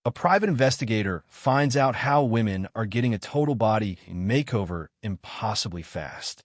A private investigator finds out how women are getting a total body makeover impossibly fast.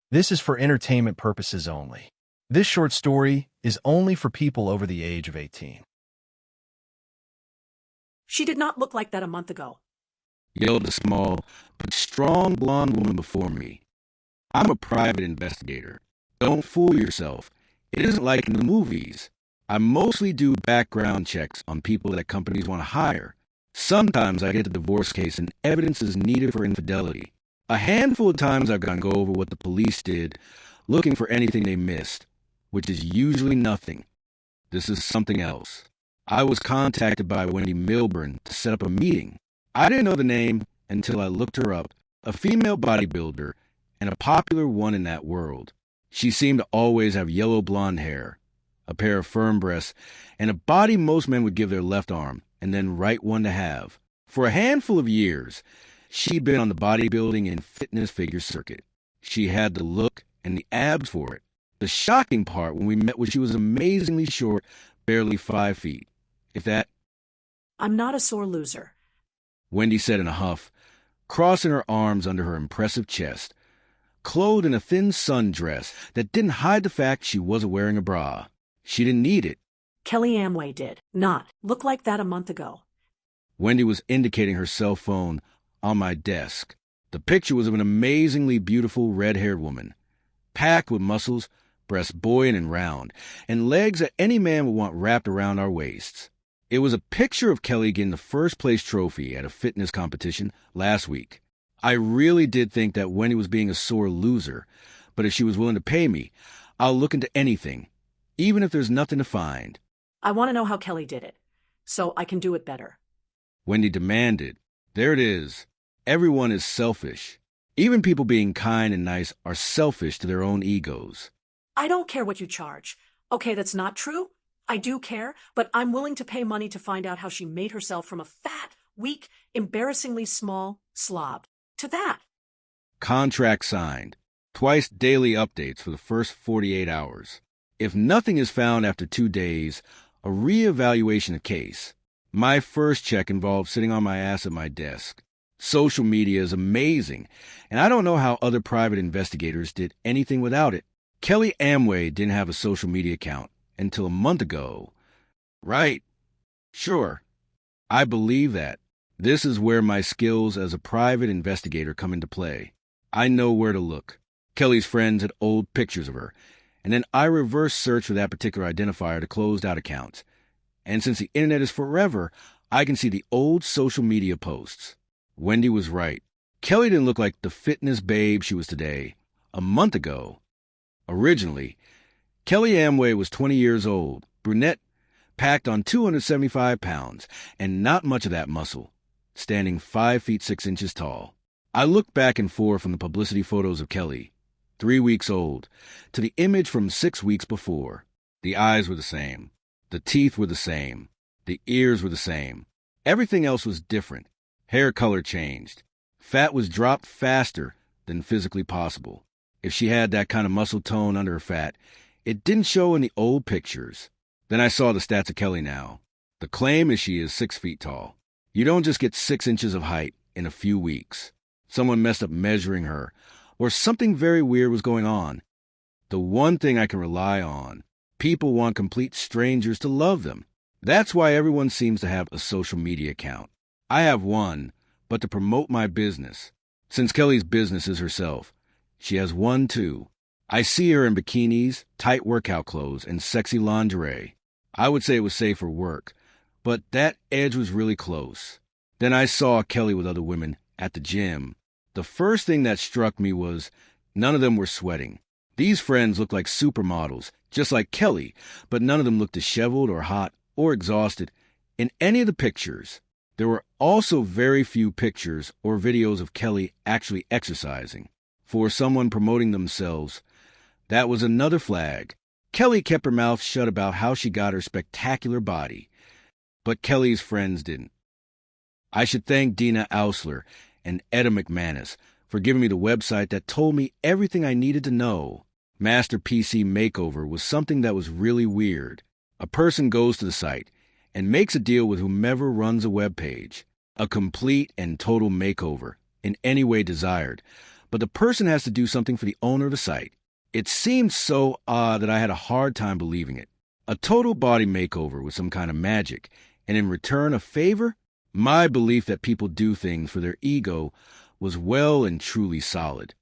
This is for entertainment purposes only. This short story is only for people over the age of 18. She did not look like that a month ago, yelled a small but strong blonde woman before me. I'm a private investigator. Don't fool yourself. It isn't like in the movies. I mostly do background checks on people that companies want to hire. Sometimes I get the divorce case and evidence is needed for infidelity. A handful of times I've got to go over what the police did, looking for anything they missed, which is usually nothing. This is something else. I was contacted by Wendy Milburn to set up a meeting. I didn't know the name until I looked her up, a female bodybuilder and a popular one in that world. She seemed to always have yellow blonde hair, a pair of firm breasts, and a body most men would give their left arm and then right one to have. For a handful of years, she'd been on the bodybuilding and fitness figure circuit. She had the look and the abs for it. The shocking part when we met was she was amazingly short, barely 5 feet. If that, I'm not a sore loser, Wendy said in a huff, crossing her arms under her impressive chest, clothed in a thin sundress that didn't hide the fact she wasn't wearing a bra. She didn't need it. Kelly Amway did not look like that a month ago. Wendy was indicating her cell phone on my desk. The picture was of an amazingly beautiful red-haired woman, packed with muscles, breasts buoyant and round, and legs that any man would want wrapped around our waists. It was a picture of Kelly getting the first-place trophy at a fitness competition last week. I really did think that Wendy was being a sore loser, but if she was willing to pay me, I'll look into anything, even if there's nothing to find. I want to know how Kelly did it, so I can do it better, Wendy demanded. There it is. Everyone is selfish. Even people being kind and nice are selfish to their own egos. I don't care what you charge. Okay, that's not true. I do care, but I'm willing to pay money to find out how she made herself from a fat, weak, embarrassingly small slob to that. Contract signed. Twice daily updates for the first 48 hours. If nothing is found after 2 days, a reevaluation of case. My first check involved sitting on my ass at my desk. Social media is amazing, and I don't know how other private investigators did anything without it. Kelly Amway didn't have a social media account until a month ago. Right. Sure. I believe that. This is where my skills as a private investigator come into play. I know where to look. Kelly's friends had old pictures of her, and then I reverse search for that particular identifier to closed out accounts. And since the internet is forever, I can see the old social media posts. Wendy was right. Kelly didn't look like the fitness babe she was today. A month ago. Originally, Kelly Amway was 20 years old, brunette, packed on 275 pounds, and not much of that muscle, standing 5 feet 6 inches tall. I looked back and forth from the publicity photos of Kelly, 3 weeks old, to the image from 6 weeks before. The eyes were the same. The teeth were the same. The ears were the same. Everything else was different. Hair color changed. Fat was dropped faster than physically possible. If she had that kind of muscle tone under her fat, it didn't show in the old pictures. Then I saw the stats of Kelly now. The claim is she is 6 feet tall. You don't just get 6 inches of height in a few weeks. Someone messed up measuring her, or something very weird was going on. The one thing I can rely on, people want complete strangers to love them. That's why everyone seems to have a social media account. I have one, but to promote my business. Since Kelly's business is herself, she has one too. I see her in bikinis, tight workout clothes, and sexy lingerie. I would say it was safe for work, but that edge was really close. Then I saw Kelly with other women at the gym. The first thing that struck me was none of them were sweating. These friends looked like supermodels, just like Kelly, but none of them looked disheveled or hot or exhausted in any of the pictures. There were also very few pictures or videos of Kelly actually exercising. For someone promoting themselves, that was another flag. Kelly kept her mouth shut about how she got her spectacular body, but Kelly's friends didn't. I should thank Dina Ausler and Etta McManus for giving me the website that told me everything I needed to know. Master PC Makeover was something that was really weird. A person goes to the site, and makes a deal with whomever runs a web page. A complete and total makeover, in any way desired. But the person has to do something for the owner of the site. It seemed so odd that I had a hard time believing it. A total body makeover with some kind of magic, and in return a favor? My belief that people do things for their ego was well and truly solid.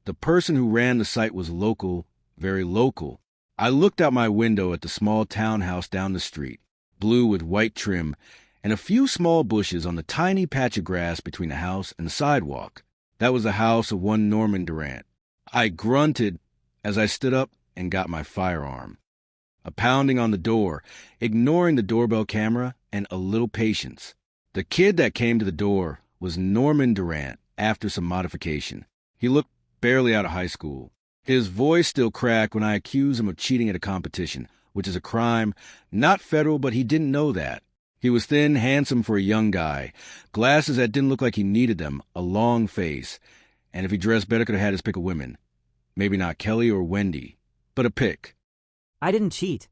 The person who ran the site was local, very local. I looked out my window at the small townhouse down the street, blue with white trim, and a few small bushes on the tiny patch of grass between the house and the sidewalk. That was the house of one Norman Durant. I grunted as I stood up and got my firearm. A pounding on the door, ignoring the doorbell camera, and a little patience. The kid that came to the door was Norman Durant after some modification. He looked barely out of high school. His voice still cracked when I accused him of cheating at a competition, which is a crime, not federal, but he didn't know that. He was thin, handsome for a young guy, glasses that didn't look like he needed them, a long face, and if he dressed better could have had his pick of women. Maybe not Kelly or Wendy, but a pick. I didn't cheat,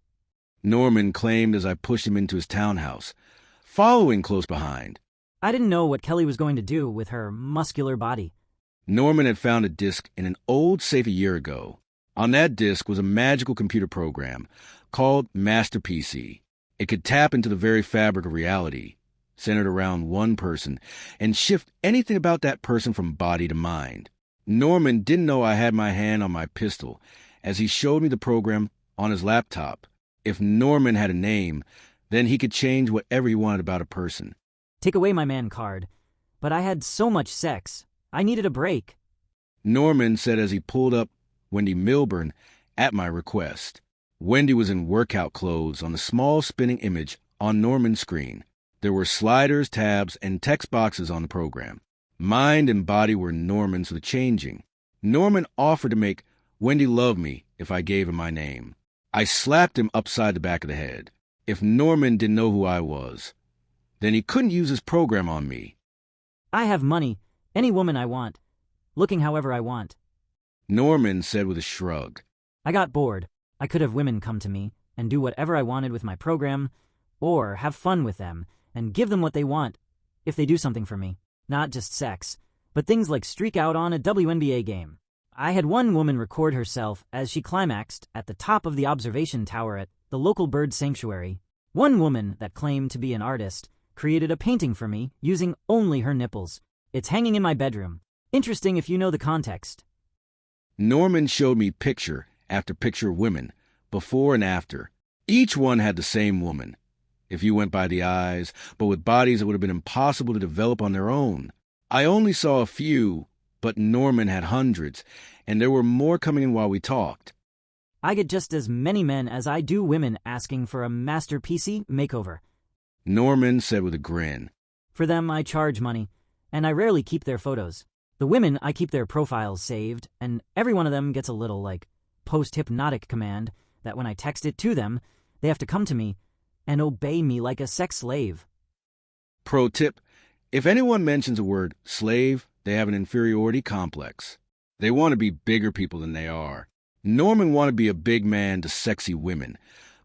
Norman claimed as I pushed him into his townhouse, following close behind. I didn't know what Kelly was going to do with her muscular body. Norman had found a disk in an old safe a year ago. On that disk was a magical computer program called Master PC. It could tap into the very fabric of reality, centered around one person, and shift anything about that person from body to mind. Norman didn't know I had my hand on my pistol as he showed me the program on his laptop. If Norman had a name, then he could change whatever he wanted about a person. Take away my man card. But I had so much sex. I needed a break. Norman said as he pulled up Wendy Milburn at my request. Wendy was in workout clothes on the small spinning image on Norman's screen. There were sliders, tabs, and text boxes on the program. Mind and body were Norman's for the changing. Norman offered to make Wendy love me if I gave him my name. I slapped him upside the back of the head. If Norman didn't know who I was, then he couldn't use his program on me. I have money. Any woman I want. Looking however I want. Norman said with a shrug. I got bored. I could have women come to me and do whatever I wanted with my program, or have fun with them and give them what they want if they do something for me. Not just sex, but things like streak out on a WNBA game. I had one woman record herself as she climaxed at the top of the observation tower at the local bird sanctuary. One woman that claimed to be an artist created a painting for me using only her nipples. It's hanging in my bedroom. Interesting if you know the context. Norman showed me picture after picture of women, before and after. Each one had the same woman, if you went by the eyes, but with bodies that would have been impossible to develop on their own. I only saw a few, but Norman had hundreds, and there were more coming in while we talked. I get just as many men as I do women asking for a master PC makeover. Norman said with a grin. For them, I charge money, and I rarely keep their photos. The women, I keep their profiles saved, and every one of them gets a little, post-hypnotic command that when I text it to them, they have to come to me and obey me like a sex slave. Pro tip, if anyone mentions the word slave, they have an inferiority complex. They want to be bigger people than they are. Norman wanted to be a big man to sexy women,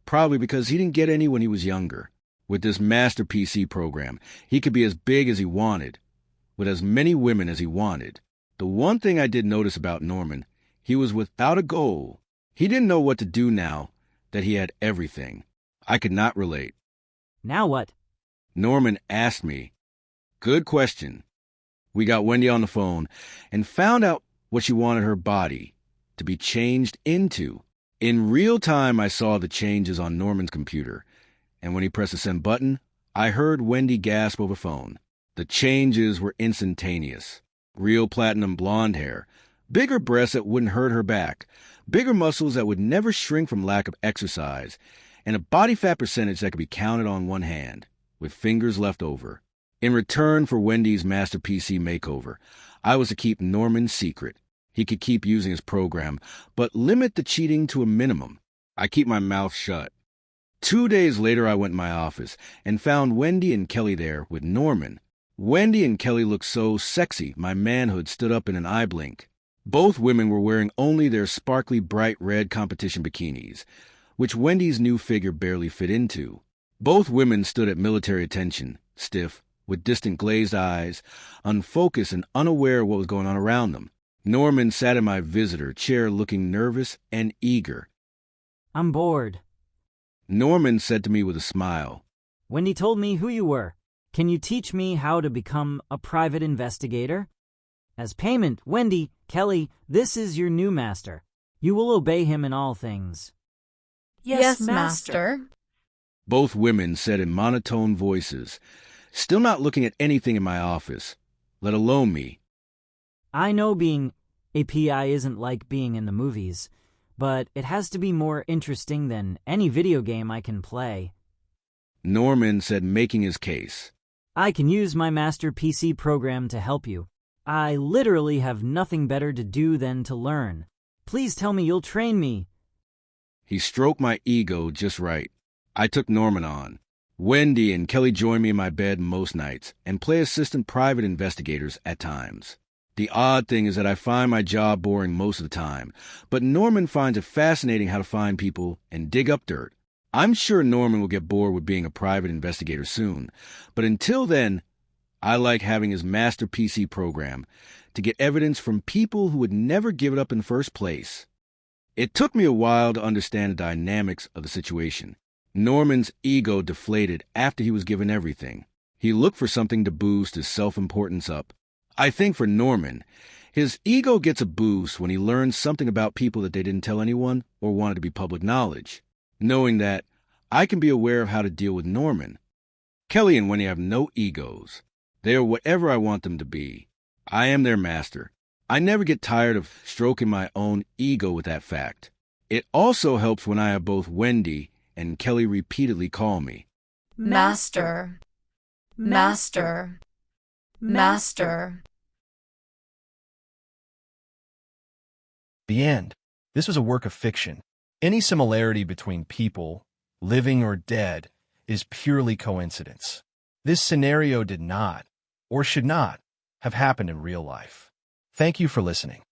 probably because he didn't get any when he was younger. With this Master PC program, he could be as big as he wanted, with as many women as he wanted. The one thing I did notice about Norman, he was without a goal. He didn't know what to do now that he had everything. I could not relate. Now what? Norman asked me. Good question. We got Wendy on the phone and found out what she wanted her body to be changed into. In real time, I saw the changes on Norman's computer, and when he pressed the send button, I heard Wendy gasp over phone. The changes were instantaneous. Real platinum blonde hair, bigger breasts that wouldn't hurt her back, bigger muscles that would never shrink from lack of exercise, and a body fat percentage that could be counted on one hand, with fingers left over. In return for Wendy's Master PC makeover, I was to keep Norman's secret. He could keep using his program, but limit the cheating to a minimum. I keep my mouth shut. 2 days later, I went in my office and found Wendy and Kelly there with Norman. Wendy and Kelly looked so sexy, my manhood stood up in an eye blink. Both women were wearing only their sparkly bright red competition bikinis, which Wendy's new figure barely fit into. Both women stood at military attention, stiff, with distant glazed eyes, unfocused and unaware of what was going on around them. Norman sat in my visitor chair looking nervous and eager. I'm bored. Norman said to me with a smile. Wendy told me who you were. Can you teach me how to become a private investigator? As payment, Wendy, Kelly, this is your new master. You will obey him in all things. Yes, master. Both women said in monotone voices, still not looking at anything in my office, let alone me. I know being a PI isn't like being in the movies, but it has to be more interesting than any video game I can play. Norman said, making his case. I can use my master PC program to help you. I literally have nothing better to do than to learn. Please tell me you'll train me. He stroked my ego just right. I took Norman on. Wendy and Kelly join me in my bed most nights and play assistant private investigators at times. The odd thing is that I find my job boring most of the time, but Norman finds it fascinating how to find people and dig up dirt. I'm sure Norman will get bored with being a private investigator soon, but until then, I like having his master PC program to get evidence from people who would never give it up in the first place. It took me a while to understand the dynamics of the situation. Norman's ego deflated after he was given everything. He looked for something to boost his self-importance up. I think for Norman, his ego gets a boost when he learns something about people that they didn't tell anyone or wanted to be public knowledge. Knowing that, I can be aware of how to deal with Norman. Kelly and Wendy have no egos. They are whatever I want them to be. I am their master. I never get tired of stroking my own ego with that fact. It also helps when I have both Wendy and Kelly repeatedly call me Master. Master. Master. The end. This was a work of fiction. Any similarity between people, living or dead, is purely coincidence. This scenario did not, or should not, have happened in real life. Thank you for listening.